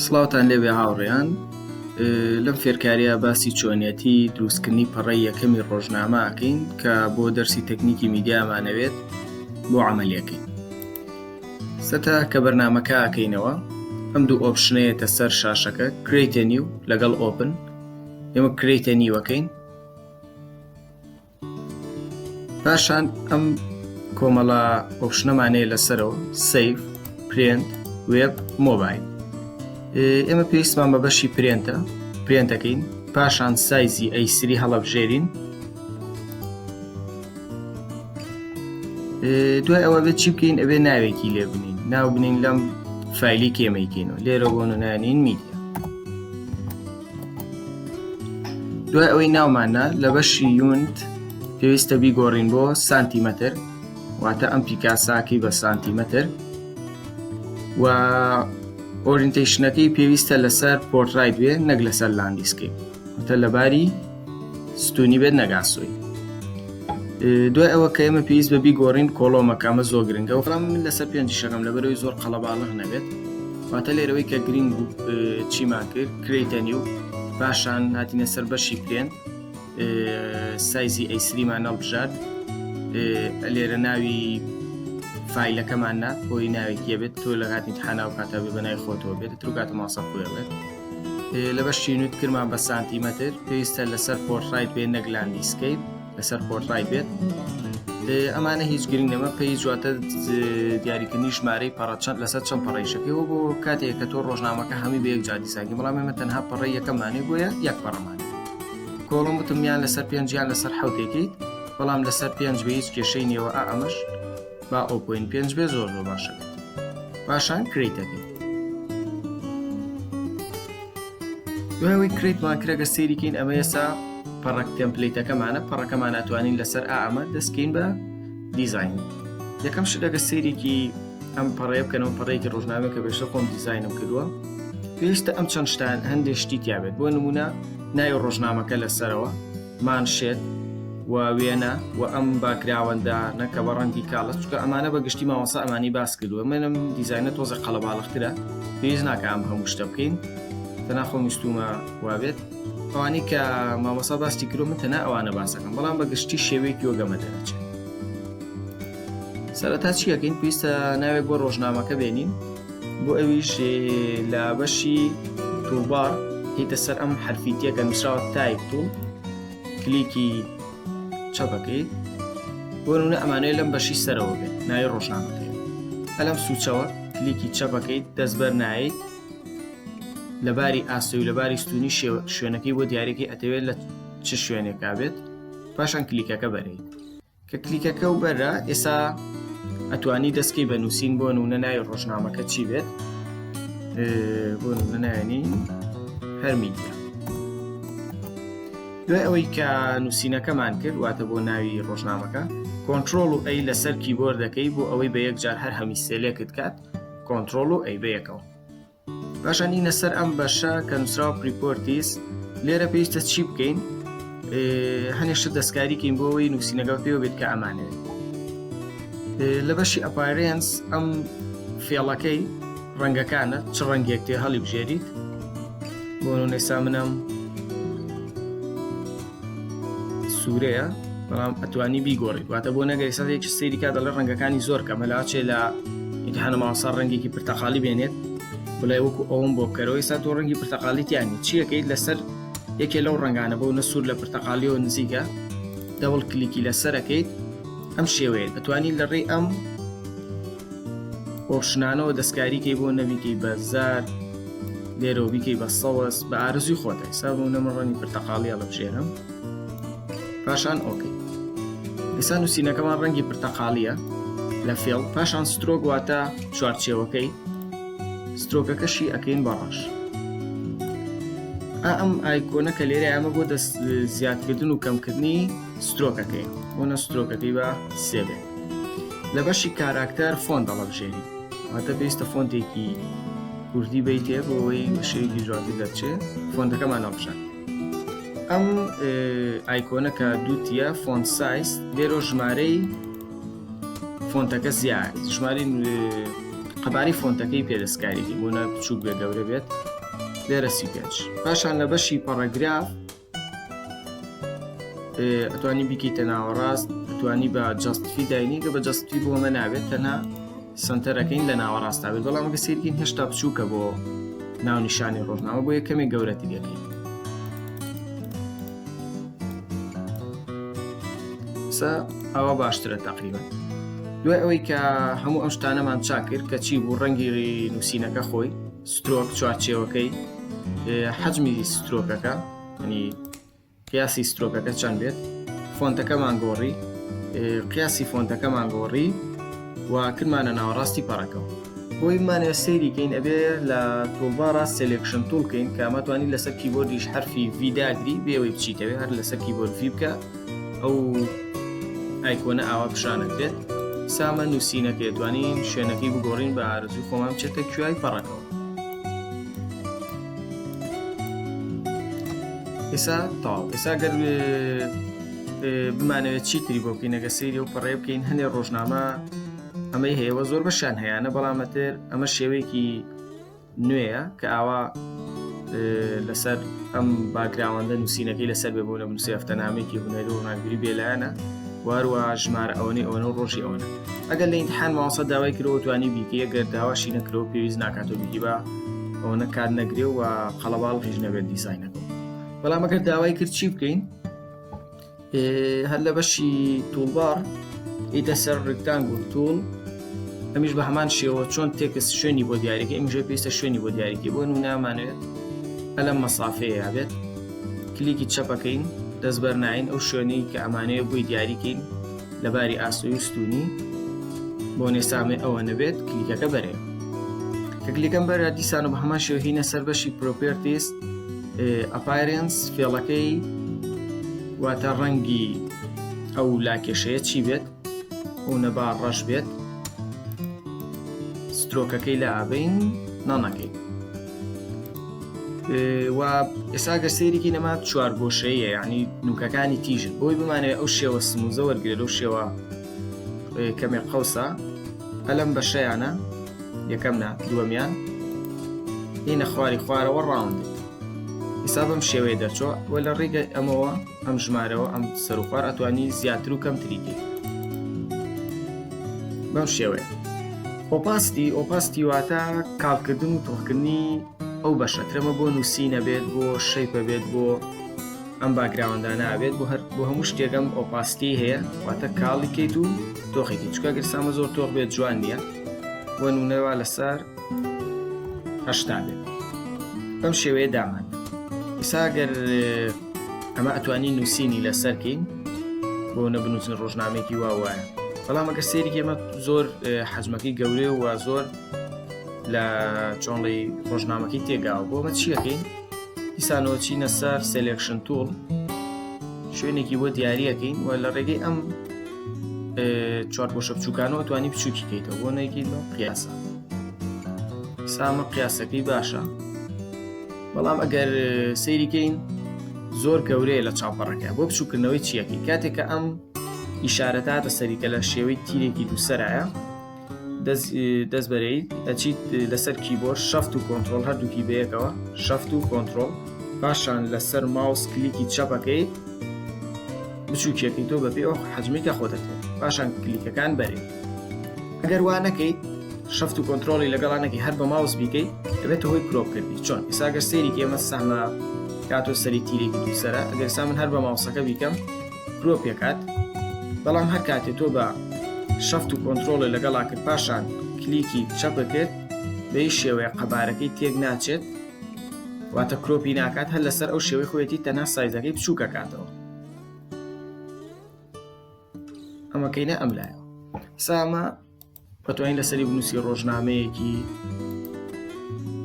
سڵاوتان لێبێ هاوڕێیان، لەم فێرکاریە باسی چۆنیەتی دروستکردنی پەڕەی یەکەمی ڕۆژنامە ئەکەین کە بۆ دەرسی تەکنیکی میدیامانەوێت بۆ عەمەلیەکەین. سەرەتا کە بەرنامەکە ئەکەینەوە، ئەم دوو ئۆپشنەیەتە سەر شاشەکە، Create a New لەگەڵ Open. ئێمە Create a New ئەکەین. پاشان ئەم کۆمەڵە ئۆپشنەمانەیە لەسەرەوە، Save، Print، Web، Mobile. ئێمە پێویستمان بە بەشی پرێنتەکەین، پاشان سایزی A3 هەڵەبژێرین. دوای ئەوە بێت چی بکەین؟ ئەبێ ناوێکی لێ بنین، ناو بنین لەم فایلی کێمەیکەینەوە، لێرە بۆ نانین میدیا. دوای ئەوەی ناومانە لە بەشی یونت پێویستە بیگۆڕین بۆ سانتیمەتر، واتە ئەم پیکاساکەی بە سانتیمەتر، و ئۆریێنتیشنەکەی پێویستە لەسەر پۆرتڕایت بێ، نەک لەسەر لاندسکیپ، واتە لەباری ستونی بێت نەگاسۆی. دوای ئەوە کە ئێمە پێویست بە بیگۆڕین کۆڵۆمەکە، ئەمە زۆر گرنگە، و فڵام من لەسەر پێنجی شەکەم لەبەرەوەی زۆر قەڵەباڵغ نەبێت، واتە لێرەوەی کە گرنگ چیمان کرد Create a New، پاشان هاتینە سەر بەشی پرێنت، سایزی A3 مان هەڵبژارد، لێرە ناوی فایلەکەماننا بۆی ناوێکیە بێت، تۆ لە هاتنیت حەناو کاتە بێ بەنای خۆتەوە بێت، تروکاتە ماسە خۆی بێت. لە بەشی نوت کرمان بە سانتیمەتر، پێویستە لەسەر پۆرتڕایت بێت نەک لاندسکیپ، لەسەر پۆرتڕایت بێت. ئەمانە هیچ گرنگ نەما، پێی جواتە دیاریکردنی ژمارەی پەڕە لەسەر چەند پەڕەیشەکەیەوە بۆ کاتێک کە تۆ ڕۆژنامەکە هەمی بە یەک جا دیسانکەی، بەڵام ئێمە تەنها پەڕەی یەکەمانەی بۆیە یەک پەڕەمانێ. کۆڵۆم وتمیان لەسەر 5 یان لەسەر 7 دەکەیت، بەڵام لەسەر 5 بە هیچ کێشەی نیەوە، ئەمەش با 0.5 بێ زۆر باشە بێت. پاشان Create ئەکەین. دوای Createمان کرێگە سەیریکەین، ئەمە ئێستا پەڕەک تێمپلیتەکەمانە، پەڕەکەمان ئەتوانین لەسەر ئەمە دەستکەین بە دیزاین. یەکەم شتەکە سەیرێکی ئەم پەڕەیە بکەنەوە، پەڕەیەکی ڕۆژنامەیە کە بێشە خۆم دیزاینم کردووە. پێویستە ئەم چەند شتان هەندێک شتی تیابێت، بۆ نمونە ناوی ڕۆژنامەکە لەسەرەوە، مانشێت و وێنە و ئەم باکراوەندە نەکە بە ڕەنگی کاڵە، چونکە ئەمانە بە گشتی مامۆستا ئەمانی باس کردووە. منم دیزاینە تۆزە قەڵەباڵغترە، پێویست ناکە ئەم هەموو شتە بکەین، تەنها خۆم ویستومە وابێت. ئەوانەی کە مامۆستا باستی کردو من تەنها ئەوانە باسەکەم، بەڵام بە گشتی شێوەیەکی وەگەمە دەرەچێت. سەرەتا چیەکەین؟ پێویستە ناوێک بۆ ڕۆژنامەکە بێنین، بۆ ئەویش لە بەشی توڵبار هیتە سەر ئەم حرفیتیە کە نووسراوە تایپ توڵ، کلیکی چەپەکەیت، بۆ نمونە ئەمانەیە لەم بەشی سەرەوە بێت، ناوی ڕۆژنامەکەی. ئەلەم سوچەوە کلیکی چەپەکەیت، دەستبەر نایت، لەباری ئاسۆی و لەباری ستونی شوێنەکەی بۆ دیارێکی ئەتەوێت لە چ شوێنێکا بێت، پاشان کلیکەکە بەرەیت. کە کلیکەکە و بەرە، ئێستا ئەتوانی دەستکەی بە نووسین، بۆ نمونە ناوی ڕۆژنامەکە چی بێت، بۆ نمونە ناوێنین هەر میدیا. دوای ئەوەی کە نووسینەکەمان کرد، واتە بۆ ناوی ڕۆژنامەکە، کۆنتڕۆڵ و ئەی لەسەر کیبۆردەکەی بۆ ئەوەی بە یەکجار هەر هەمی سێلێکت کات، کۆنتڕۆڵ و ئەی بە یەکەوە. پاشان ئینە سەر ئەم بەشە کە نووسراوە پریپۆرتیس، لێرە پێویستە چی بکەین؟ هەنێشتە دەستکاریکەین بۆ ئەوەی نووسینەکە پێوە بێت کە ئەمانەوێت. لە بەشی ئەپارێنس ئەم فێڵەکەی ڕەنگەکانە چ ڕەنگێک تێ هەڵی بژێریت، بۆ نمونە ئێستا منەم سوورەیە، بەڵام ئەتوانی بیگۆڕیت، واتە بۆ نەگەر ئێستا یەکی سەیری کات دەڵێ ڕەنگەکانی زۆر کەمە، لاچێ لە ئیمتیحانە مامۆستا ڕەنگێکی پرتەقاڵی بێنێت، بڵێ وەکو ئەوم بۆ بکەرەوە، ئێستا تۆ ڕەنگی پرتەقاڵی تیانی چیەکەیت؟ لەسەر یەکێ لەو ڕەنگانە بۆ نە سوور لە پرتەقاڵیەوە نزیکە، دەوڵ کلیکی لەسەرەکەیت، ئەم شێوەیە ئەتوانی لە ڕێی ئەم ئۆپشنانەوە دەستکاریکەی بۆ نەبیکەی بە زار، لێرەوە بیکەی بە سەوەس، بە ئارزوی خۆتە. ئێستا بۆ نەمە ڕەنی پرتەقاڵی هەڵەبژێرم، پاشان ئۆکەی. ئێستا نووسینەکەمان ڕەنگی پرتەقاڵیە لە فێڵ، پاشان سترۆک واتە چوارچێوەکەی، سترۆکەکەشی ئەکەین بە ڕەش. ئەم ئایکۆنە کە لێرە ئەمە بۆ دەست زیادکردن و کەمکردنی سترۆکەکەی، بۆنە سترۆکەکەی بە سێ بێت. لە بەشی کاراکتەر فۆنت دەڵەبژێری، واتە پێویستە فۆنتێکی کوردی بیتێ بۆ ئەوەی شەوێکی جوانتر دەرچێت، فۆنتەکەمان هەڵبژات. ئەم ئایکۆنە کە دووتیە فۆنت سایز، لێرە ژمارەی فۆنتەکە زیاد، ژمارەی قەباری فۆنتەکەی پێدەستکاریکی بوونە بچووک بێ گەورە بێت لێرە سیپێج. پاشان لە بەشی پەڕەگراف ئەتوانی بیکەیتە ناوەڕاست، ئەتوانی بە جەستفی داینی کە بە جەستفی بۆمە نابێت تەنها سنتەرەکەین لە ناوەڕاستا بێت، بەڵام ئەگە سیرکەین هێشتا بچووکە بۆ ناونیشانی ڕۆژنامە بۆ یەکەمێک گەورەتی دەکەین. ئەوە باشترە تقریبا. دوای ئەوەی کە هەموو ئەم شتانەمان چاک کرد کە چی بوو ڕەنگی نووسینەکە خۆی، سترۆک چوارچێوەکەی، حەجمی سترۆکەکە ینی قیاسی سترۆکەکە چەند بێت، فۆنتەکەمان گۆڕی، قیاسی فۆنتەکەمان گۆڕی و کردمانە ناوەڕاستی پەڕەکەەوە. بۆی بمانێ سەیریکەین ئەبێ لە تۆڵبارە سێلێکشن توڵکەین کە ئەمەتوانی لەسەر کیبۆردیش حرفی ڤیداگری بێەوەی بچیتەوێ هەر لەسەر کیبۆرد ڤی بکە ئەو ئایکۆنە ئاوا پیشانەکرێت. سامە نووسینەکە دەتوانین شوێنەکەی بگۆڕین بە ئارزوی خۆمان بچێتە کوێای پەڕەکەەوە. ئێستا تاو ئێستا گەر بمانەوێت چی تری بۆ بکەین ئەگە سەیری و پەڕێ بکەین هەندێک ڕۆژنامە ئەمەی هەیەوە زۆر بەشیان هەیەە، بەڵامەتر ئەمە شێوەیەکی نوێیە کە ئاوا لەسەر ئەم باگراوەندە نووسینەکەی لەسەر بێ بۆ لە بنووسی هەفتەنامەیەکی هونەری و ڕۆژنامەگیری بێلایەنە، واروە ژمارە ئەوەی ئەوەنە و ڕۆژی ئەوەنە. ئەگەر لە ئیمتحان ماوەسە داوای کرەوە توانی بیکە، ئەگەر داواشی نەکرەوە پێویست ناکاتەوە بیکی بە ئەوەنە کات نەگرێ و قەڵەباڵ هیچ نەبێت دیزاینەکە. بەڵام ئەگەر داوای کرد چی بکەین؟ هەر لە بەشی توڵبار ئیدە سەر ڕێکتانگڵ توڵ، ئەمیش بە هەمان شێوە چۆن تێکس شوێنی بۆ دیاریکە، ئەمیژە پێویستە شوێنی بۆ دیاریکی بۆ نمونەمانوێت ئەلەم مەسافەیە بێت، کلیکی چەپەکەین دەست بەرناین ئەو شوێنەی کە ئەمانەیە بۆی دیاریکەین لەباری ئاسۆی و ستونی بۆ نێسامێ ئەوە نەبێت کلیکەکە بەرێ. کە کلیکەم بەرە دیسان و بە هەمان شێوە هینە سەر بەشی پرۆپێرتیس ئەپایرنس فێڵەکەی واتە ڕەنگی ئەو لاکێشەیە چی بێت، ئەو نەبا ڕەش بێت، سترۆکەکەی لە ئابین نانەکەی. و ئێستا گە سەیرێکی نەما چوار گۆشەیە، یعنی نوکەکانی تیژن، بۆی بمانێت ئەو شێوە سموزە وەرگێت ئەو شێوە کەمێک قەوسە ئەلەم بەشەیانە یەکەمنا دووەمیان هینە خواری خوارەوە ڕاوندێت. ئێستا بەم شێوەیە دەرچۆ وە لە ڕێگە ئەمەوە ئەم ژمارەوە ئەم سەر و خوار ئەتوانی زیاتر و کەمتریکەی بەم شێوەیە. ئۆپاستی واتە کاڵکردن و تۆخکردنی ئەو بەشە ترەمە بۆ نووسینە بێت، بۆ شەیپە بێت، بۆ ئەم باگراوەندانە بێت، بۆ هەموو شتێکم ئۆپاستی هەیە، واتە کاڵیکەیت و تۆخێکی چکە گەرسامە زۆر تۆخ بێت جوان نییە، بۆ نونەوە لەسەر هەشتا بێت بەم شێوەیە دامان. ئێستا گەر ئەمە ئەتوانی نووسینی لەسەرکەین بۆ نەبنووسن ڕۆژنامێکی وا وایە، بەڵام ئەگەر سێریکی ئەمە زۆر حەجمەکەی گەورێ و زۆر لە چۆنڵی ڕۆژنامەکەی تێگاوە، بۆ ئەمە چیەکەین؟ دیسانەوە چینە سەر سێلێکشن توڵ، شوێنێکی بۆ دیاریەکەین و لە ڕێگەی ئەم چوار بۆشە بچووکانەوە ئەتوانی بچووکی کەیتەوە بۆ نەیکەیتەوە قیاسە. سامە قیاسەکەی باشە، بەڵام ئەگەر سەیریکەین زۆر گەورەیە لە چاپەڕەکە بۆ بچووکردنەوەی چیەکەی کاتێککە ئەم ئیشارەتاتە سەریکە لە شێوەی تیرێکی دووسەرایە دەست بەرەیت ئەچیت لەسەر کیبۆرد شەفت و کۆنتڕۆل هەردووکی بەیەکەوە، شەفت و کۆنتڕۆل، پاشان لەسەر ماوس کلیکی چەپەکەی بچووکیەکەی تۆ بەپێ ئەو حەجمێکە خۆدەکەێت، پاشان کلیکەکان بەرێت. ئەگەر وانەکەیت شەفت و کۆنتڕۆلی لەگەڵانەکەی هەر بە ماوس بیکەیت دەبێت هۆی کرۆپ کردی. چۆن ئێستا گەر سەیریکی ئێمە سەحمە کاتۆ سەری تیرێکی دووسەرە، ئەگەر ئێستا من هەر بە ماوسەکە بیکەم کرۆپێکات، بەڵام هەر کاتێت تۆ بە شەفت و کۆنتڕۆڵی لەگەڵا کرد پاشان کلیکی چەپە کرد بەی شێوەیە قەبارەکەی تێک ناچێت، واتە کرۆپی ناکات، هەر لەسەر ئەو شێوەی خۆیەتی تەنها سایزەکەی بچووکە کاتەوە. ئەمەکەینە ئەم لایەوە. سامە بەتوانین لەسەری بنووسی ڕۆژنامەیەکی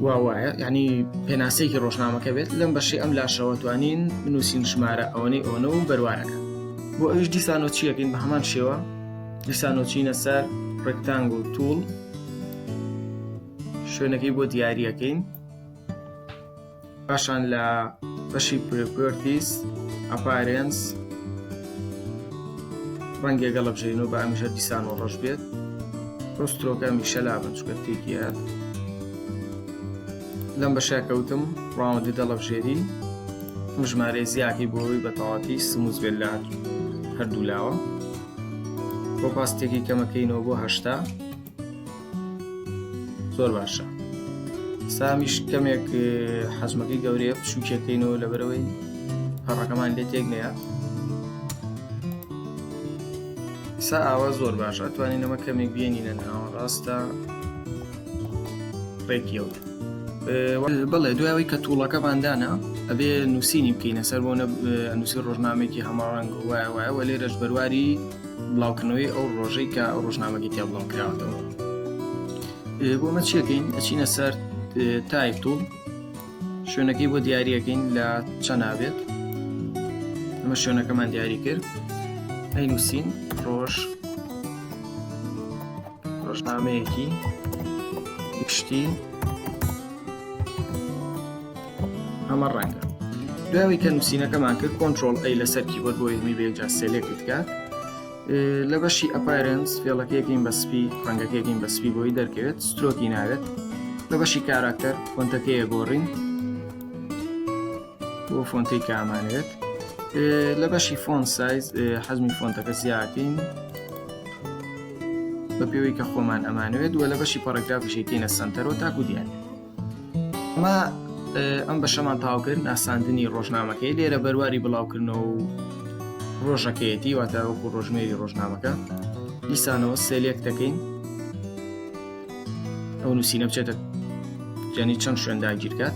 وایە، یعنی پێناسەیەکی ڕۆژنامەکە بێت، لەم بەشەی ئەم لاشەوە توانین بنووسین ژمارە ئەوەنەی ئەوەنە و بەروارەکە. بۆ ئەویش دیسانۆ چیەکەین بە هەمان شێوە دیسانۆ چینە سەر ڕێکتانگڵ توڵ، شوێنەکەی بۆ دیاریەکەین، پاشان لە بەشی پرۆپێرتیس ئەپارێنس ڕەنگێک گەڵە بژێنەوە بە ئەمیشە دیسانۆ ڕەش بێت، ڕۆسترۆکە میشە لابن چکە تێکیات لەم بەشە کەوتم ڕاوندی دەڵەبژێری ژمارە زیاکی بۆی بە تەواتی سموز بێت لە هەردوو لاوە بۆ پاستێکی کەمەکەینەوە بۆ 8 زۆر باشە سامیش کەمێک حەجمەکەی گەورەیە بچووکەکەینەوە لەبەرەوەی پەڕەکەمان لێ تێک نەیە سا ئاوا زۆر باشە توانین ئەمە کەمێک بێنینە ناوە ڕاستە ڕێکیەوە بەڵێ دوایەوەی کە تووڵەکەماندانە ئەبێ نووسینی بکەینە سەر بۆ نووسی ڕۆژنامێکی هەماڕەنگ وایە لێرەش بەرواری بڵاوکردنەوەی ئەو ڕۆژەی کە ئەو ڕۆژنامەکی تیا بڵاو کراوەتەوە بۆمە چیەکەین ئەچینە سەر تایپ توڵ شوێنەکەی بۆ دیاریەکەین لە چەند نابێت ئەمە شوێنەکەمان دیاری کرد ئەی نووسین ڕۆژنامەیەکی گشتی ئەمە ڕەنگە دوایەوەی کە نووسینەکەمان کرد کۆنترۆل ئەی لەسەر کیبۆرد بۆ یەکمی بەیەکجار سێلێکت بکات لە بەشی ئەپایرنس فێڵەکەیەکین بە سپی ڕەنگەکەیەکین بە سپی بۆی دەرکەوێت سترۆکی ناوێت لە بەشی کاراکتەر فۆنتەکەیە گۆڕین بۆ فۆنتەی کە ئامانەوێت لە بەشی فۆن سایز حەزمی فۆنتەکە زیاتین بە پێوەی کە خۆمان ئەمانوێت وە لە بەشی پەڕەگرافیشێکینە سنتەرەوە تاکو دیان ئەمە ئەم بەشەمان تاوکرد ئاساندنی ڕۆژنامەکەی لێرە بەرواری بڵاوکردنەوە و ڕۆژەکەیەتی واتە وەکو ڕۆژمێری ڕۆژنامەکە دیسانەوە سێلێک دەکەین ئەو نووسینە بچێتە یعنی چەند شوێن داگیرکات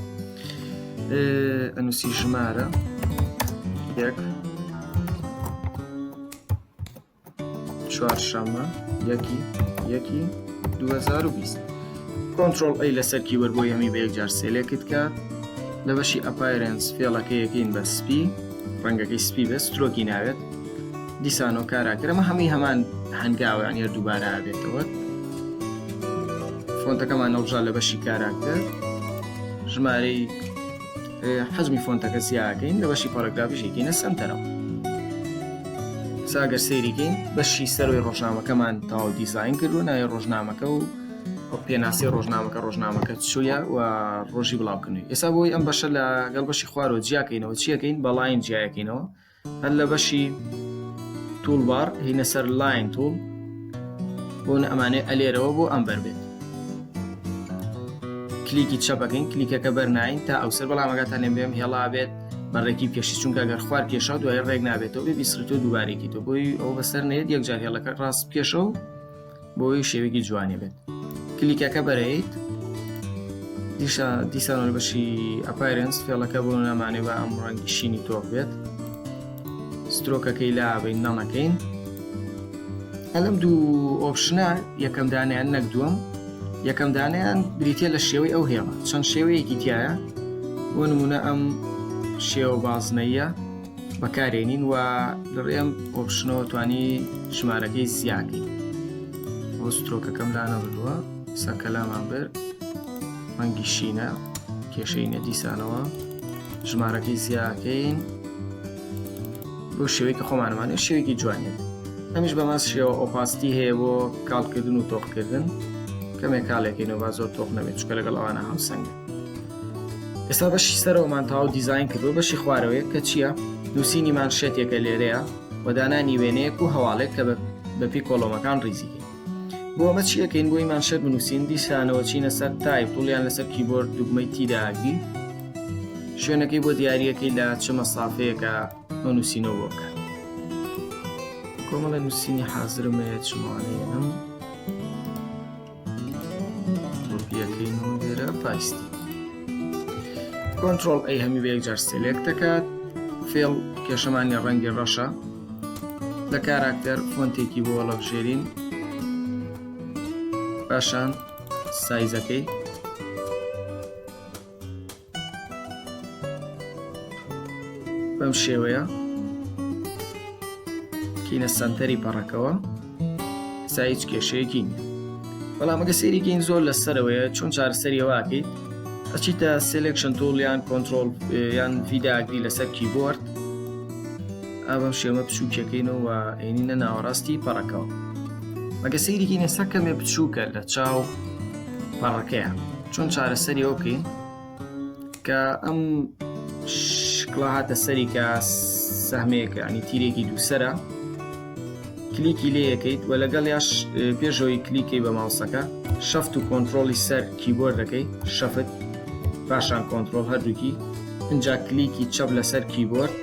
ئەنووسی ژمارە 1 چوارشەممە 1/1/2020 کۆنترۆل ئەی لەسەر کیبۆرد بۆ یەمی بە یەکجار سێلێکت کات لە بەشی ئەپایرنس فێڵەکەیەکین بە سپی ڕەنگەکەی سپی بە سترۆکی ناوێت دیسانۆ کاراکرەمە هەمی هەمان هەنگاوە یان دووبارە ئابێتەوە فۆنتەکەمان نەڵژا لە بەشی کاراکتەر ژمارەی حەزمی فۆنتەکە زیاکەین لە بەشی پەڕەگرافیشێکینە سنتەرەوە ساگەر سەیریکەین بەشی سەروی ڕۆژنامەکەمان تاو دیزاین کردو ناوی ڕۆژنامەکە و پێناسی ڕۆژنامەکە چوویە و ڕۆژی بڵاوکردنەوەی ئێستا بۆی ئەم بەشە لەگەڵ بەشی خوارەوە جیاکەینەوە چیەکەین بە لاین جیایەکەینەوە هەر لە بەشی توولبار هینە سەر لاین توول بۆ ئەمانێ ئەلێرەوە بۆ ئەم بەربێت کلیکی چەپەکەین کلیکەکە بەرناین تا ئەوسەر بەڵامەکەتان لێم بێم هێڵا بێت بەڕێکی پێشی چونکە گەر خوار پێشەوە دوای ڕێک نابێتەوە بێ بیسڕێتەوە دووبارێکی تۆ بۆی ئەو بەسەر نێت یەکجار هێڵەکە ڕاست پێشەوە بۆی شێوێکی جوانی بێت کلیکەکە بەرەیت دیسانەوە بەشی ئەپایرنس فێڵەکە بۆ نەمانێ بە ئەم ڕەنگی شینی تۆپ بێت سترۆکەکەی لابین نەڵەکەین ئەلەم دوو ئۆپشنە یەکەم دانیان نەک دووەم یەکەم دانیان بریتە لە شێوەی ئەو هێڵە چەند شێوەیەکی تایە بۆ نمونە ئەم شێوە بازنەیە بەکارێنین و لەڕێم ئۆپشنەوە توانی ژمارەکەی زیاکەین بۆ سترۆکەکەم لا نەبردووە سەکەلامان بەر ڕەنگی شینە کێشەینە دیسانەوە ژمارەکەی زیاکەین بۆ شێوەی کە خۆمانمانێ شێوێکی جوانێت ئەمیش بەماس شێوە ئۆپاستی هەیە بۆ کاڵکردن و تۆقکردن کەمێک کاڵێکینەوە با زۆر تۆق نەبێت چکە لەگەڵ ئەوانە هەمسەنگە ئێستا بەشی سەرەوەمان تاو دیزاین کردو بەشی خوارەوەیە کە چییە؟ نووسینی مانشێتێکە لێرەیە و دانانی وێنەیەک و هەواڵێک کە بەپی کۆڵۆمەکان ڕیزیکەین بۆ ئەمە چیەکەین بۆی مانشێت بنووسین دیسانەوە چینە سەر تایپ توڵیان لەسەر کیبۆرد دوگمەی تیداگری شوێنەکەی بۆ دیاریەکەی لە چ مەسافەیەکە ئەو نووسینەوە بۆ بکات کۆمەڵە نووسینی حازرمەیە چمانەیەم ڕوپیەکەینەوە لێرە پایستی کۆنترۆل ئەی هەمی بە یەکجار سێلێکت دەکات فێڵ کێشەمانی ڕەنگی ڕەشە لە کاراکتەر فۆنتێکی بۆ وەڵەبژێرین پاشان سایزەکەی بەم شێوەیە کینە سنتەری پەڕەکەوە سا هیچ کێشەیەکی نییە بەڵام ئەگە سێریکەین زۆر لەسەرەوەیە چۆن چارەسەریەوەکەیت ئەچیتە سێلێکشن توڵ یان کۆنترۆل یان ڤیداگری لەسەر کیبۆرد ئابەم شێمە بچووکەکەینەوە و ئێنینە ناوەڕاستی پەڕەکەوە ئەگە سەیریکەین ئێستا کەمێ بچووکە لە چاو پەڕەکەیە چۆن چارەسەری ئەو بکەین کە ئەم شکڵە هاتە سەری کە سەهمەیەکە ینی تیرێکی دووسەرە کلیکی لێ یەکەیت و لەگەڵ یاش پێشەوەی کلیکەی بە ماوسەکە شەفت و کۆنتڕۆڵی سەر کیبۆردەکەی شەفت پاشان کۆنتڕۆڵ هەردووکی اینجا کلیکی چەپ لەسەر کیبۆرد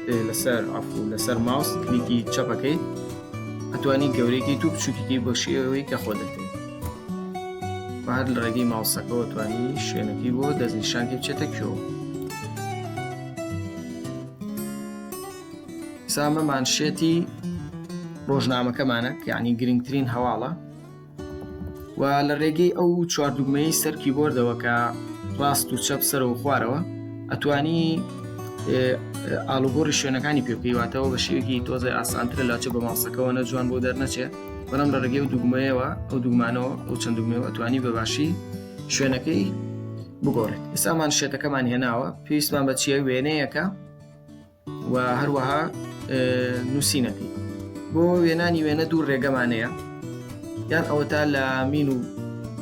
لەسەر ماوس کلیکی چەپەکەی ئەتوانی گەورەیەکی تو بچووکیکەی بۆ شێوەوەی کە خۆ دەکەیت و هەر لە ڕێگەی ماوسەکەەوە توانی شوێنەکەی بۆ دەستنیشانکە بچێتە کوێوە. ئێستا مانشێتی ڕۆژنامەکەمانە کە یعنی گرنگترین هەواڵە و لە ڕێگەی ئەو چواردوگمەی سەر کیبۆردەوە کە ڕاست و چەپ سەرەوە خوارەوە ئەتوانی ئالوگۆڕی شوێنەکانی پێ بکەیواتەوە بە شێوەیەکی تۆزە ئاسانترە لاچە بە ماوسەکەەوە نەجوان بۆ دەرنەچێت بەڵام لە ڕێگەی و دوگمەیەوە ئەو دوگمانەوە ئەو چەند دوگمەوە ئەتوانی بەباشی شوێنەکەی بگۆڕێت. ئێستا مانشێتەکەمان هێناوە پێویستمان بە چیە وێنەیەکە و هەروەها نووسینەکەی بۆ وێنانی وێنە دوو ڕێگەمانەیە یان ئەوە تا لە مین و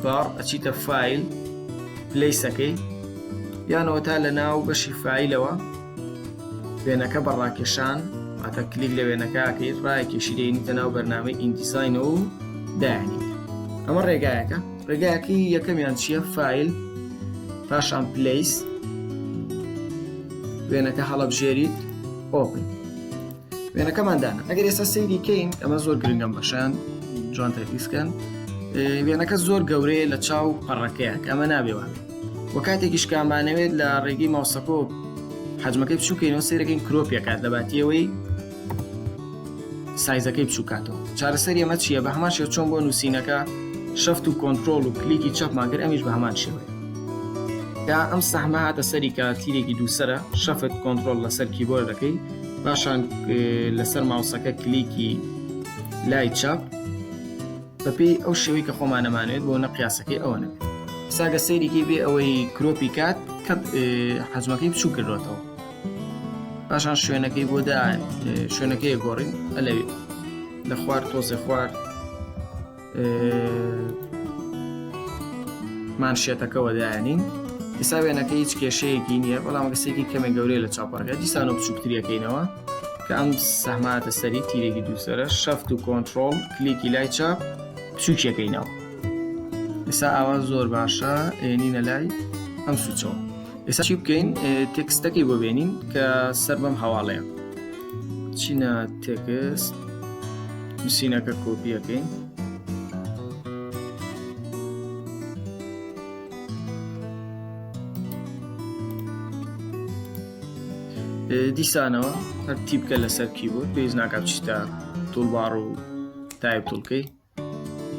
بار ئەچیتە فایل پلەیسەکەی یانەوە تا لە ناو بەشی فایلەوە وێنەکە بەڕاکێشان ئاتە کلیک لە وێنەکەکەی ڕایکێشی دێنیتە ناو بەرنامەی ئیندیزاینەوە و دایانی. ئەمە ڕێگایەکە ڕێگایەکی یەکەمیان چییە فایل پاشان پلەیس وێنەکە هەڵەبژێریت ئۆپن وێنەکەماندانە. ئەگەر ئێستا سەیری کەین ئەمە زۆر گرنگم بەشان جوان تەرکیزکەن وێنەکە زۆر گەورەیە لە چاو پەڕەکەیە کە ئەمە نابێوان وە کاتێکی شکانبانەوێت لە ڕێگەی ماوسەکۆ حەجمەکەی بچووکەینەوە سەیرەکەین کرۆپیەکات لە باتیەوەی سایزەکەی بچووکاتەوە. چارەسەری ئەمە چییە؟ بە هەمان شێوە چۆن بۆ نووسینەکە شەفت و کۆنتڕۆڵ و کلیکی چەپماگر ئەمیش بە هەمان شێوەیە. یا ئەم سەحمە هاتە سەری کە تیرێکی دووسەرە شەفت کۆنتڕۆڵ لەسەر کیبۆردەکەی پاشان لەسەر ماوسەکە کلیکی لای چاپ بەپێی ئەو شێوەی کە خۆمانەمانوێت بۆ نە قیاسەکەی ئەوە نەبێت. ساگە سەیرێکی بێ ئەوەی کرۆپی کات کە حەجمەکەی بچوو کردوێتەوە پاشان شوێنەکەی بۆ دایان شوێنەکەی گۆڕین ئەلەوێ لە خوار تۆزێ خوار مانشێتەکەەوە دایانین. ئێستا وێنەکەی هیچ کێشەیەکی نییە بەڵام گەسێکی کەمێک گەورەی لە چاپەڕەکە دیسان و بچووکتریەکەینەوە کە ئەم سەحماتە سەری تیرێکی دووسەرە شەفت و کۆنتڕۆڵ کلیکی لای چاپ بچووکیەکەینەوە. ئێستا ئاوا زۆر باشە ئێنینە لای ئەم سوچەوە. ئێستا چی بکەین؟ تێکستەکەی بۆ بێنین کە سەر بەم هەواڵەیە چینە تێکست نووسینەکە کۆپیەکەین دیسانەوە هەر تیپکە لەسەر کیبۆرد پێویست ناکات بچیتە توڵباڕ و تایپ توڵکەی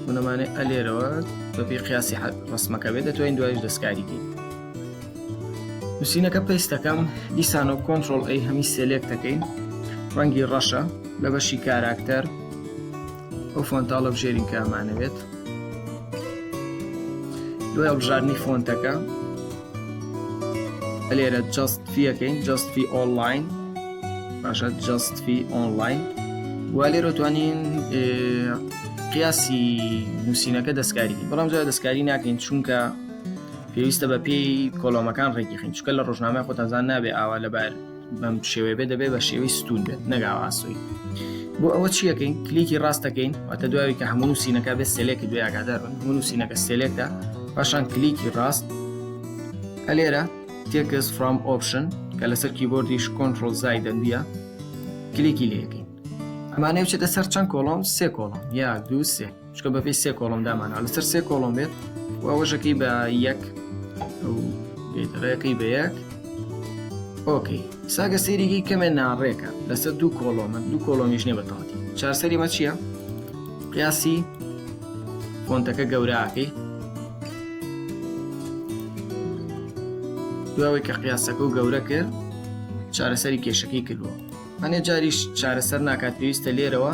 بنەمانێ ئەلێرەوە بەپێی قیاسی ڕسمەکە بێت دەتوانین دوایش دەستکاریکەین. نووسینەکە پێستەکەم دیسانەوە کۆنتڕۆڵ ئەی هەمی سێلێکتەکەین ڕەنگی ڕەشە لە بەشی کاراکتەر ئەو فۆنتاڵە بژێرین کە ئەمانەوێت دوای هەڵبژاردنی فۆنتەکە لێرە جەست فیەکەین جەست فی ئۆنلاین باشە جەست فی ئۆنلاین و لێرە توانین قیاسی نووسینەکە دەستکاریکەین بەڵام جا دەستکاری ناکەین چونکە پێویستە بە پێی کۆڵۆمەکان ڕێگیخین چونکە لە ڕۆژنامە خۆتانزان نابێ ئاوا لەبەر بەم شێوەیە بێ دەبێت بە شێوەی ستون بێت نەگاوە ئاسۆی. بۆ ئەوە چیەکەین؟ کلیکی ڕاستەکەین واتە دوایی کە هەموو نووسینەکە بێت سێلێکی دوای ئاگادارن هەموو نووسینەکە سێلێکدا پاشان کلیکی ڕاست ئەلێرە تێکست فرام ئۆپشن کە لەسەر کیبۆردیش کۆنتڕۆڵ زای دەنبیە کلیکی لێەکەین. ئەمانەیە بچێتە سەر چەند کۆڵۆم؟ سێ کۆڵۆم یاک دوو سێ چکە بەپێی سێ کۆڵۆم دامانەوە لەسەر سێ کۆڵۆم بێت و ئەوەشەکەی بە یەک بێتەڕەکەی بە یەک ئۆکەی. ساگە سەیرێکی کەمێ ناڕێکە لەسەر دوو کۆڵۆمە دوو کۆڵۆمیش نێ بەتەواتی. چارسەری مە چییە؟ قیاسی فۆنتەکە گەورەکەی دواوەی کە قیاسەکە و گەورە کرد چارەسەری کێشەکەی کردووە. هەنێ جاریش چارەسەر ناکات پێویستە لێرەوە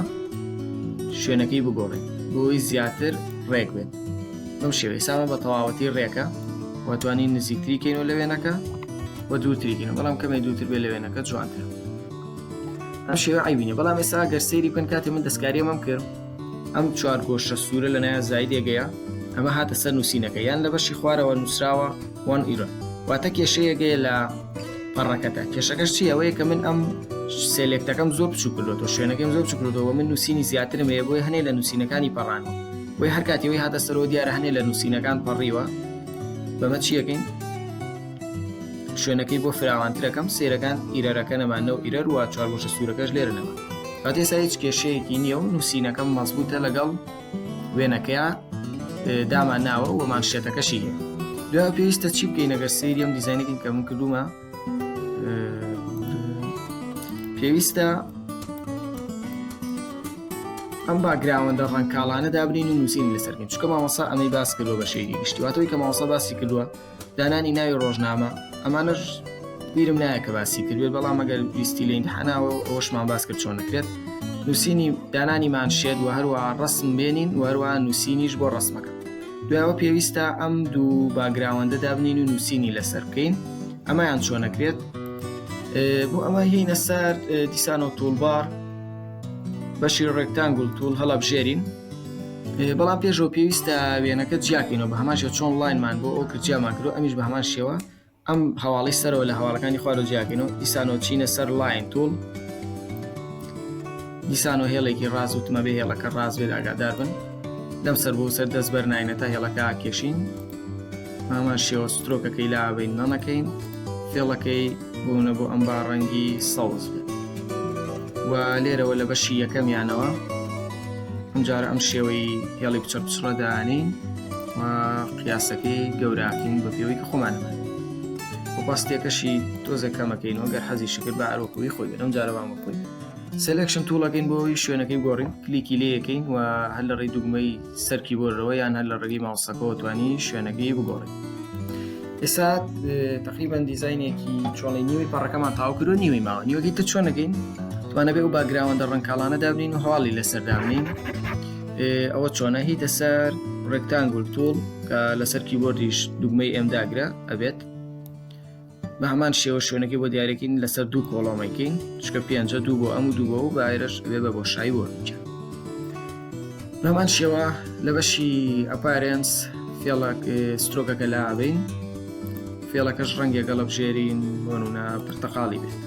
شوێنەکەی بگۆڕێت بۆی زیاتر ڕێک بێت. بەم شێوەی سامە بە تەواوەتی ڕێکە واتوانین نزیکتریکەینەوە لە وێنەکە و دووتریکەینەوە بەڵام کەمێ دووتر بێ لە وێنەکە جوانتر. ئەم شێوە عیبینە بەڵام ئێستا گەر سەیری بکەن کاتێ من دەستکاریەمەم کرد ئەم چوار گۆشە سوورە لە نایە زایدێگەیە ئەمە هاتە سەر نووسینەکە یان لە بەشی خوارەوە نووسراوە وان ئیرە واتە کێشەیەگەیە لە پەڕەکەتە. کێشەکەش چی ئەوەیە کە من ئەم سێلێکتەکەم زۆر بچوو کردوەوە شوێنەکەم زۆر بچوو کردەوە من نووسینی زیاترم هەیە بۆی هەنێ لە نووسینەکانی پەڕانەوە بۆی هەر کاتیەوەی هاتە سەرەوە دیارە هەنێ لە نووسینەکان پەڕیوە بەمە چیەکەین شوێنەکەی بۆ فراوانترەکەم سێرەکان ئیرەرەکە نەمانەوە ئیرەر وە چوار گۆشە سوورەکەش لێرە نەما کاتێ ئێستا هیچ کێشەیەکی نییە و نووسینەکەم مەزبوطە لەگەڵ وێنەکەیە دامان ناوە و مانشێتەکەشی هەیە. دوای پێویستە چی بکەین ئەگەر سەیری ئەم دیزاینێکی کە من کردومە پێویستە ئەم باگراوەندە ڕەنکاڵانە دابنین و نووسینی لەسەرکەین چونکە مامۆستا ئەمەی باس کردووە بە شەیری گشتی واتەوەی کە مامۆستا باسی کردووە دانانی ناوی ڕۆژنامە ئەمانەش بیرم نایە کە باسی کردوێت بەڵام ئەگەر ویستی لە ئیمتحاناوە ئەوەشمان باس کرد چۆن نەکرێت نووسینی دانانی مانشێت و هەروەها ڕەسم بێنین و هەروەها نووسینیش بۆ ڕەسمەکە. دوایەوە پێویستە ئەم دوو باگراوەندە دابنین و نووسینی لەسەر بکەین ئەمەیان چۆن نەکرێت بۆ ئەمە هینە سەر دیسانەوە توولبار بەشی ڕێکتانگل توول هەڵەبژێرین بەڵام پێشەوە پێویستە وێنەکە جیاکەینەوە بە هەمان شێوە چۆن لاینمان بۆ ئەو کردجیامان کردو ئەمیش بە هەمان شێوە ئەم هەواڵی سەرەوە لە هەواڵەکانی خوارەوە جیاکەینەوە دیسانەوە چینە سەر لاین توول دیسانەوە هێڵێکی ڕاز وتمە بێ هێڵەکە ڕاز بێت ئاگادار بن لەم سەر بۆ سەر دەست بەرناینە تا هێڵەکە کێشین هەمان شێوە سترۆکەکەی لاوەین نەنەکەین فێڵەکەی بوونە بۆ ئەم باڕەنگی سەوز بێت و لێرەوە لە بەشی یەکەمیانەوە ئەمجارە ئەم شێوەی هێڵی بچە بچڕە دانین و قیاسەکەی گەوراکەین بە پێوەی کە خۆمانەمان بۆ پاستێکەشی تۆزە کەمەکەینەوە گەر حەزی شکرد بە ئەرۆکەوەی خۆی بێت ئەمجارە بامەکۆی سێلێکشن توڵەکەین بۆی شوێنەکەی گۆڕین کلیکی لێ یەکەین و هەر لە ڕێی دوگمەی سەرکی بۆرەوە یان هەر لە ڕێگەی ماوسەکەەوە توانی شوێنەکەی بگۆڕین. ئێستا تقریبان دیزاینێکی چۆڵی نیوەی پەڕەکەمان تاو کردو نیوەی ماوە نیوەکەی تر چۆنەکەین توانە بێ و باگراوەندە ڕەنکاڵانە دابنین و هەواڵی لەسەر دابنین ئەوە چۆنە هیتە سەر ڕێکتانگل توول کە لەسەر کیبۆردیش دوگمەی ئێم داگرە ئەبێت بە هەمان شێوە شوێنەکەی بۆ دیارەکەین لەسەر دوو کۆڵۆمەکەین چکە پێنجە دوو بۆ ئەم و دوو بۆ و بایرش بێ بە بۆشایی وەرجە بە هەمان شێوە لە بەشی ئەپارێنس فێڵک سترۆکەکە لاوین فێڵەکەش ڕەنگێکە لە بژێرین بۆنونە پرتەقاڵی بێت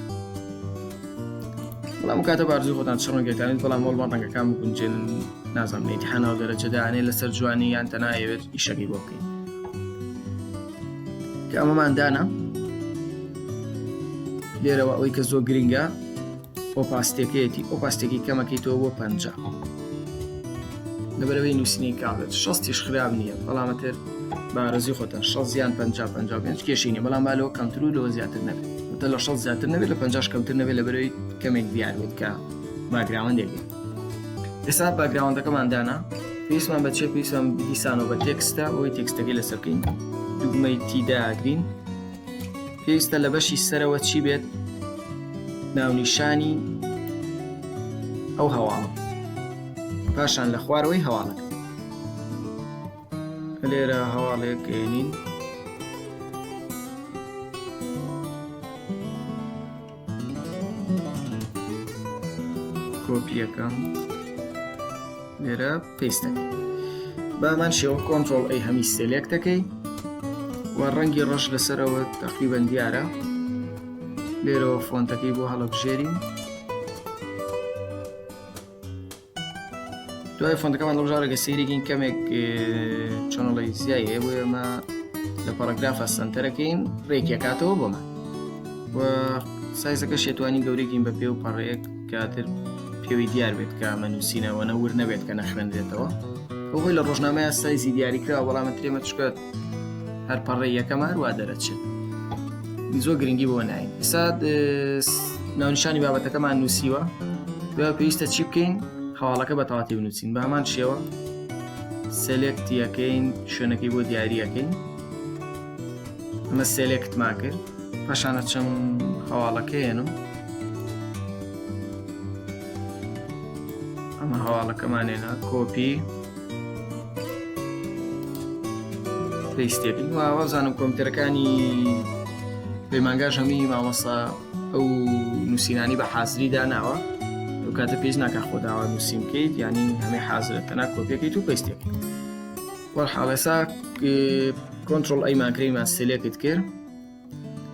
بەڵام کاتە بارزوی خۆتان چ ڕەنگەکانیت بەڵام مۆڵمان ڕەنگەکان بگونجێن نازانم ئیمتیحانەوە دەرەجەدانێ لەسەر جوانی یان تەنایەوێت ئیشەکەی بۆ بکەین کە ئەمەماندانە لێرەوە ئەوەی کە زۆر گرنگە ئۆپاستێکەتی ئۆپاستێکی کەمەکەیتەوە بۆ 50 لەبەرەوەی نووسینی کاڵێت 6 خراپ نییە بەڵامەتر بارزوی خۆتان 6 یان 50 کێشی نیە بەڵام بالەوە کەمتر و لەوە زیاتر نەبێت لە 6 زیاتر نەبێت لە 50 کەمتر نەبێت لەبەرەوەی کەمێک دیاربێت کە باگراوەندێکی ئێستا باگراوەندەکەماندانا پێویستمان بە چێ پێویستمان دیسانەوە بە تێکستە ئەوەی تێکستەکەی لەسەر بکەین دوگمەی تیداگرین پێویستە لە بەشی سەرەوە چی بێت ناونیشانی ئەو هەواڵە پاشان لە خوارەوەی هەواڵەکە لێرە هەواڵێک گەێنین کۆپیەکەم لێرە پێستەکەی بامان شێوە کۆنتڕۆڵ ئەی هەمی سێلێکتەکەی و ڕەنگی ڕەش لەسەرەوە تقریبەن دیارە لێرەوە فۆنتەکەی بۆ هەڵەبژێرین دوای فۆنتەکەمان لەژارەگە سەیرێکین کەمێک چۆنەڵی زیای هەیە بۆ ئێمە لە پەرەگرافە سنتەرەکەین ڕێکیەکاتەوە بۆمە و سایزەکە شێتوانی گەورێکین بە پێ و پەڕەیەک کاتر پێوی دیار بێت کە ئەمەنووسینەوە نەور نەبێت کە نەخوێندرێتەوە بۆی لە ڕۆژنامەیە سایزی دیاریکراوە بەڵامە ترێمە چکات هەر پەڕێ یەکەمان وا دەرەچێت زۆر گرنگی بۆ ناین ئێستا ناونیشانی بابەتەکەمان نووسیوە دوای پێویستە چی بکەین هەواڵەکە بە تەواتی بنووسین بە هەمان شێوە سێلێکتیەکەین شوێنەکەی بۆ دیاریەکەین ئەمە سێلێکتمان کرد پاشانە چەم هەواڵەکە هێنم ئەمە هەواڵەکەمانێنە کۆپی پێستێکی وازانم کۆمپیوتەرەکانی پەیمانگاش هەمی مامۆستا ئەو نووسینانی بە حازری داناوە کاتە پێویست ناکات خۆ داوا نووسین بکەیت یعنی هەمێ حازرە تەنها کۆپیەکەیت و پێستێکیت وەرحاڵ ئێستا کۆنتڕۆڵ ئەیمان کڕیمان سلێکت کرد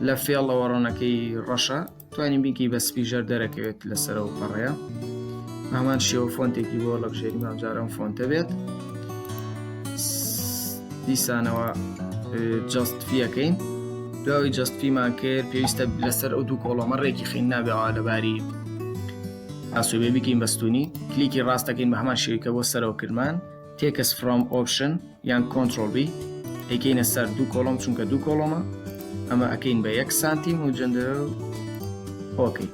لە فێڵەوە ڕۆنەکەی ڕەشە توانین بینکی بە سپیژەر دەرەکەوێت لەسەرەوە پەڕەیە هەمان شێوە فۆنتێکی بۆ لە بژێری مامجارم فۆنتە بێت دیسانەوە جەستفیەکەین دواوی جەستفیمان کرد پێویستە لەسەر ئەو دوو کۆڵەمە ڕێکی خین نابێەوە لەباری ئاسوبێ بکەین بەستونی کلیکی ڕاستەکەین بە هەمان شێوەیە بۆ سەرەوە کردمان تێکس فرۆم ئۆپشن یان کۆنتڕۆڵ بی ئەیکەینە سەر دوو کۆڵۆم چونکە دوو کۆڵۆمە ئەمە ئەکەین بە 1 سانتیم و جەندەرە ئۆکەی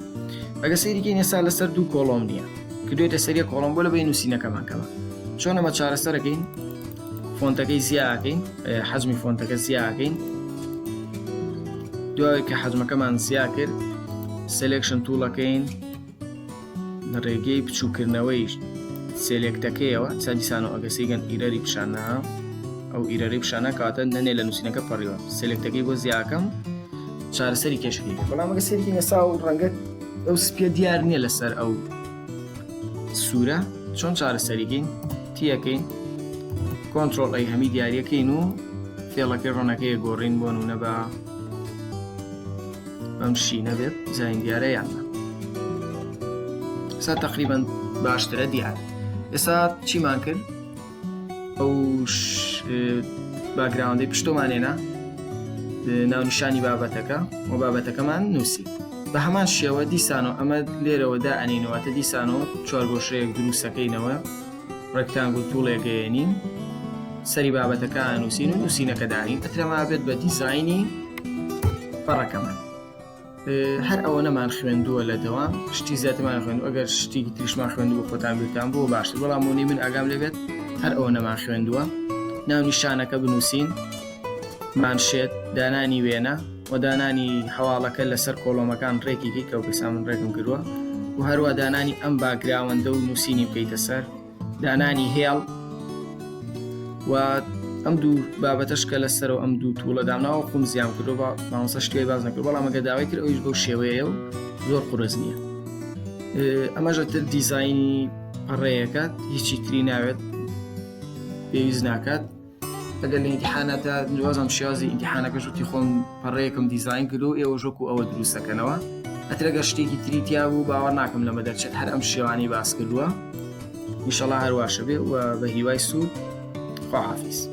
ئەگە سەیریکەین ئێستا لەسەر دوو کۆڵۆم نییە کردوێتە سەریە کۆڵۆم بۆ لە بە نووسینەکەمان کەمە چۆن ئەمە چارەسەرەکەین فۆنتەکەی زیاکەین حەجمی فۆنتەکە زیاکەین دوای کە حەجمەکەمان زیا کرد سلێکشن توڵەکەین لە ڕێگەی بچووکردنەوەی سێلێکتەکەیەوە چادیسانەوە ئەگەسیگەن ئیرەری پیشانە ئەو ئیرەری پیشانە کاتە نەنێ لە نووسینەکە پەڕیوە سلێکتەکەی بۆ زیاکەم چارەسەری کێشەکەی بەڵام ئەگە سەرکی نەسا و ڕەنگە ئەو سپێ دیار نییە لەسەر ئەو سوورە چۆن چارەسەریکەین تیەکەین کۆنتڕۆڵ ئەی هەمی دیاریەکەین و فێڵەکەی ڕۆنەکەی گۆڕین بۆ نونە بە ئەم شینە بێت زین دیارە یاننا ئێستا تقریباً باشترە دیار ئێستا چیمان کرد ئەو باگراوندەی پشتۆمانێنە ناونیشانی بابەتەکە و بابەتەکەمان نووسی بە هەمان شێوە دیسانەوە ئەمە لێرەوەدا ئەنینەوەتە دیسانەوە چوارگۆشەیەک دروستەکەینەوە ڕێکتانگل توڵێگەیەنین سەری بابەتەکە نووسین و نووسینەکە داین ئەترەما بێت بە دیزاینی پەڕەکەمان هەر ئەوە نەمان خوێندووە لە دەوام شتی زیاترمان خوێندووە ئەگەر شتێکی تریشمان خوێندووە خۆتان بیرتان بۆ باشتر بەڵام وەنی من ئاگام لێبێت هەر ئەوە نەمان خوێندووە ناونیشانەکە بنووسین مانشێت دانانی وێنە و دانانی هەواڵەکە لەسەر کۆڵۆمەکان ڕێکیکەی کە پێسا من ڕێکم کردووە و هەروە دانانی ئەم باگراوەندە و نووسینی بکەیتە سەر دانانی هێڵ و ئەم دوو بابەتەش کە لەسەرەوە ئەم دوو تووڵە دامناوە خۆم زیام کردو بە مامۆستا شتێکی باز نەکرد بەڵام ئەگە داوای کرد ئەویش بەو شێوەیە و زۆر قورس نییە ئەمەژە تر دیزاینی پەڕەیەکات هیچی تری ناوێت پێویست ناکات ئەگەر لە ئیمتیحاناتە دوازم شێوازی ئیمتیحانەکەش وتی خۆم پەڕەیەکم دیزاین کردو ئێوە ژۆک و ئەوە دروستەکەنەوە ئەترەگە شتێکی تری تیا بوو باوەڕ ناکەم لەمە دەرچێت هەر ئەم شێوانی باس کردووە ئینشەڵا هەرواشە بێ و بە هیوای سوود خواحافیز